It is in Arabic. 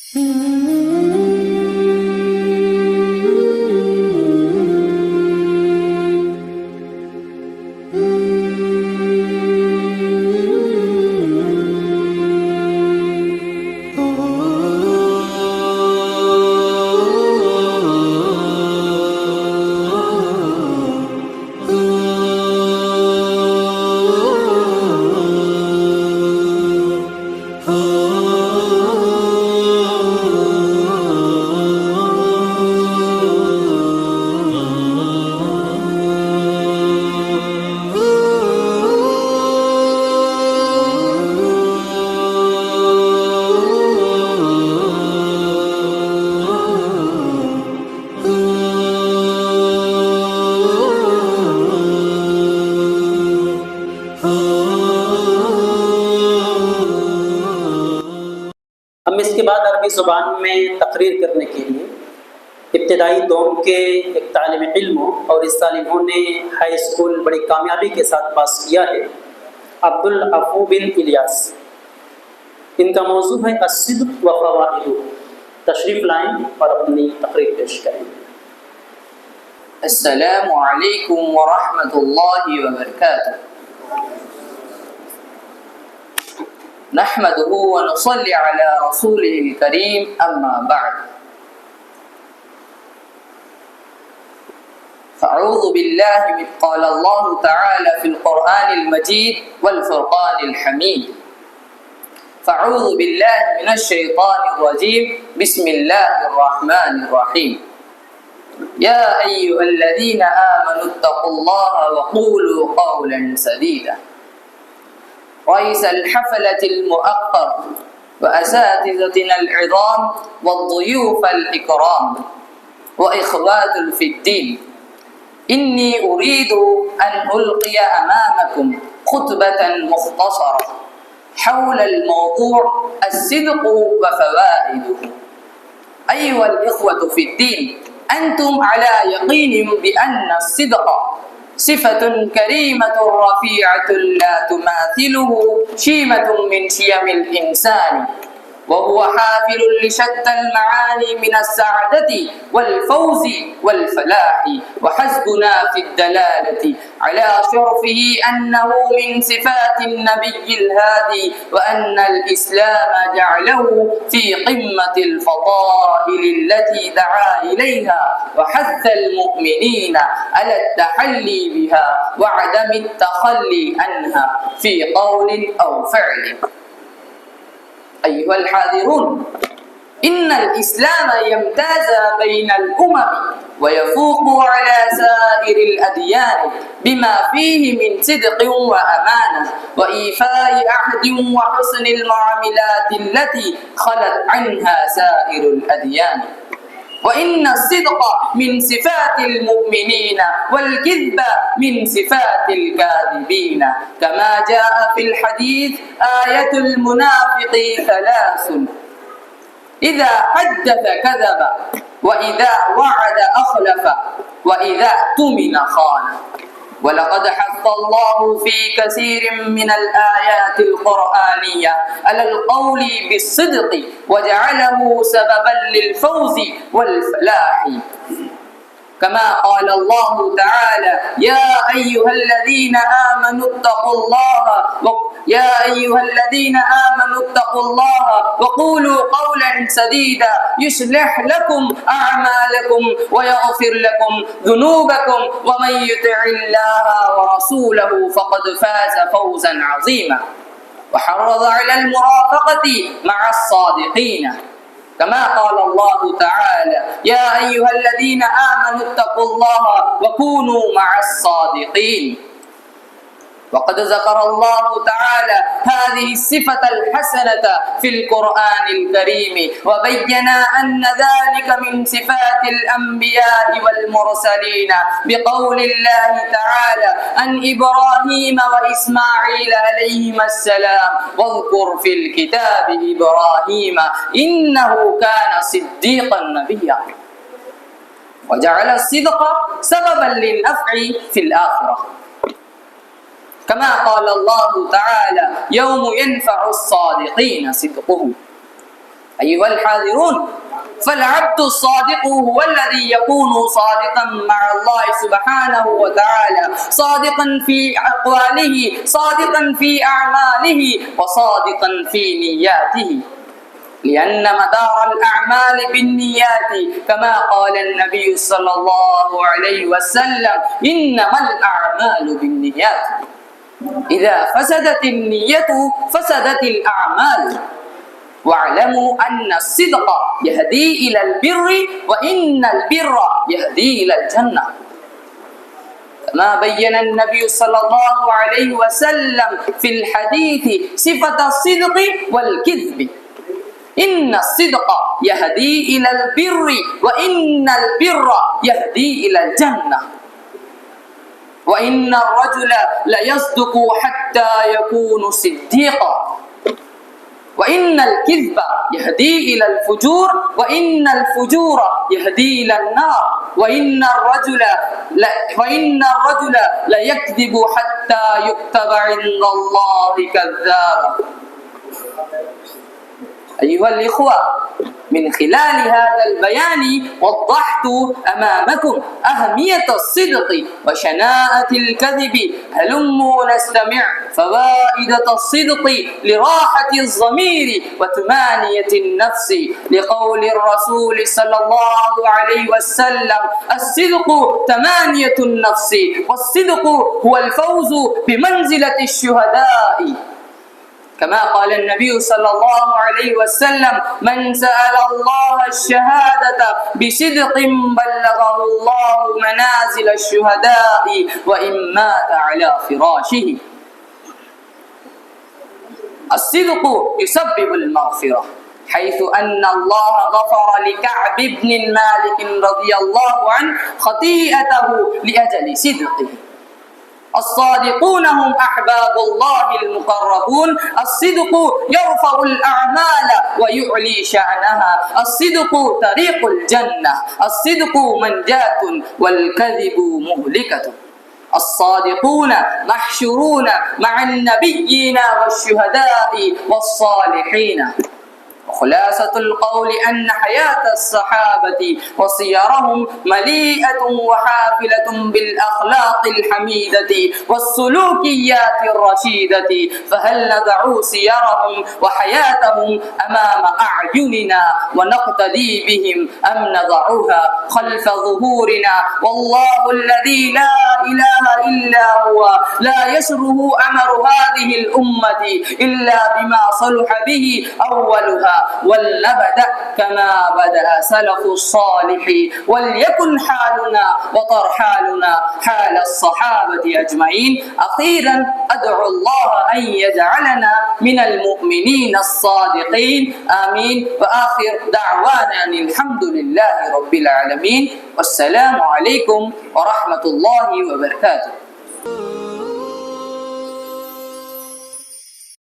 हम इसके बाद अरबी ज़ुबान में तकरीर करने के लिए इब्तदाई दौर के एक तालिब इल्म और इस साल इन्होंने हाई स्कूल बड़ी कामयाबी के साथ पास किया है, अब्दुल अफू बिन इलियास। इनका मौजू है अस्सिद्क़ व फ़वाइदुहु। तशरीफ़ लाएं और अपनी तकरीर पेश करें। अस्सलामु अलैकुम व रहमतुल्लाहि व बरकातुहू। नहमदुहु व नुसल्ली अला रसूलिहिल करीम, अम्मा बअद। फ़अऊज़ु बिल्लाहि मिन क़ाल अल्लाहु तआला फ़िल क़ुरआनिल मजीद वल फ़ुरक़ानिल हमीद। फ़अऊज़ु बिल्लाहि मिनश शैतानिर रजीम, बिस्मिल्लाहिर रहमानिर रहीम। या अय्युहल्लज़ीना आमनुत्तक़ुल्लाहा व क़ूलू क़ौलन सदीदा। رئيس الحفلة المؤقر وأساتذتنا العظام والضيوف الإكرام وإخوات في الدين، إني أريد أن ألقي أمامكم خطبة مختصرة حول الموضوع الصدق وفوائده. أيها الإخوة في الدين، أنتم على يقين بأن الصدق صفة كريمة رفيعة لا تماثله شيمة من شيم الإنسان، وهو حافل لشتى المعاني من السعادة والفوز والفلاح. وحسبنا في الدلالة على شرفه أنه من صفات النبي الهادي، وأن الإسلام جعله في قمة الفضائل التي دعا إليها، وحث المؤمنين على التحلي بها وعدم التخلي عنها في قول أو فعل. أيها الحاضرون، إن الإسلام يمتاز بين الأمم ويفوق على سائر الأديان بما فيه من صدق وأمانة وإيفاء عهد وحسن المعاملات التي خلت عنها سائر الأديان. وإن الصدق من صفات المؤمنين والكذب من صفات الكاذبين، كما جاء في الحديث: آية المنافق ثلاث: إذا حدث كذب، وإذا وعد أخلف، وإذا اؤتمن خان. ولقد حث الله في كثير من الآيات القرآنية على القول بالصدق، وجعله سببا للفوز والفلاح، كما قال الله تعالى: يا أيها الذين آمنوا اتقوا الله وقولوا قولا سديدا يصلح لكم أعمالكم ويغفر لكم ذنوبكم، ومن يطع الله ورسوله فقد فاز فوزا عظيما. وحرض على المرافقة مع الصادقين، كما قال الله تعالى: يا أيها الذين آمنوا اتقوا الله وكونوا مع الصادقين. وقد ذكر الله تعالى هذه الصفة الحسنة في القرآن الكريم، وبين أن ذلك من صفات الأنبياء والمرسلين بقول الله تعالى عن إبراهيم وإسماعيل عليهما السلام: واذكر في الكتاب إبراهيم إنه كان صديقا نبيا. وجعل الصدق سببا للنفع في الآخرة، كما قال الله تعالى: يوم ينفع الصادقين صدقهم. أيها الحاضرون، فالعبد الصادق هو الذي يكون صادقا مع الله سبحانه وتعالى، صادقا في أقواله، صادقا في أعماله، وصادقا في نياته، لأن مدار الأعمال بالنيات، كما قال النبي صلى الله عليه وسلم: إنما الأعمال بالنيات. إذا فسدت النية فسدت الأعمال. واعلموا أن الصدق يهدي إلى البر، وإن البر يهدي إلى الجنة، كما بين النبي صلى الله عليه وسلم في الحديث صفة الصدق والكذب: إن الصدق يهدي إلى البر، وإن البر يهدي إلى الجنة، وإن الرجل ليصدق حتى يكون صديقا، وإن الكذب يهدي إلى الفجور، وإن الفجور يهدي إلى النار، وإن الرجل ليكذب حتى يكتب عند الله كذابا. أيها الإخوة، من خلال هذا البيان وضحت أمامكم أهمية الصدق وشناعة الكذب. هلموا نستمع فوائد الصدق لراحة الضمير وطمأنينة النفس، لقول الرسول صلى الله عليه وسلم: الصدق طمأنينة النفس، والصدق هو الفوز بمنزلة الشهداء، كما قال النبي صلى الله عليه وسلم: من سأل الله الشهادة بصدق بلغه الله منازل الشهداء وإن مات على فراشه. الصدق يسبب المغفرة، حيث أن الله غفر لكعب بن مالك رضي الله عنه خطيئته لأجل صدقه. الصادقون هم أحباب الله المقربون. الصدق يرفع الأعمال ويعلي شأنها. الصدق طريق الجنة. الصدق منجاة، والكذب مهلكة. الصادقون محشورون مع النبيين والشهداء والصالحين. وخلاصة القول أن حياة الصحابة وسيرهم مليئة وحافلة بالأخلاق الحميدة والسلوكيات الرشيدة، فهل نضع سيرهم وحياتهم أمام أعيننا ونقتدي بهم، أم نضعها خلف ظهورنا؟ والله الذي لا إله إلا هو لا يسره أمر هذه الأمة إلا بما صلح به أولها، ولنبدأ كما بدأ سلف الصالح، وليكن حالنا وترحالنا حال الصحابة أجمعين. أخيرا أدعو الله أن يجعلنا من المؤمنين الصادقين، آمين. وآخر دعوانا أن الحمد لله رب العالمين، والسلام عليكم ورحمة الله وبركاته.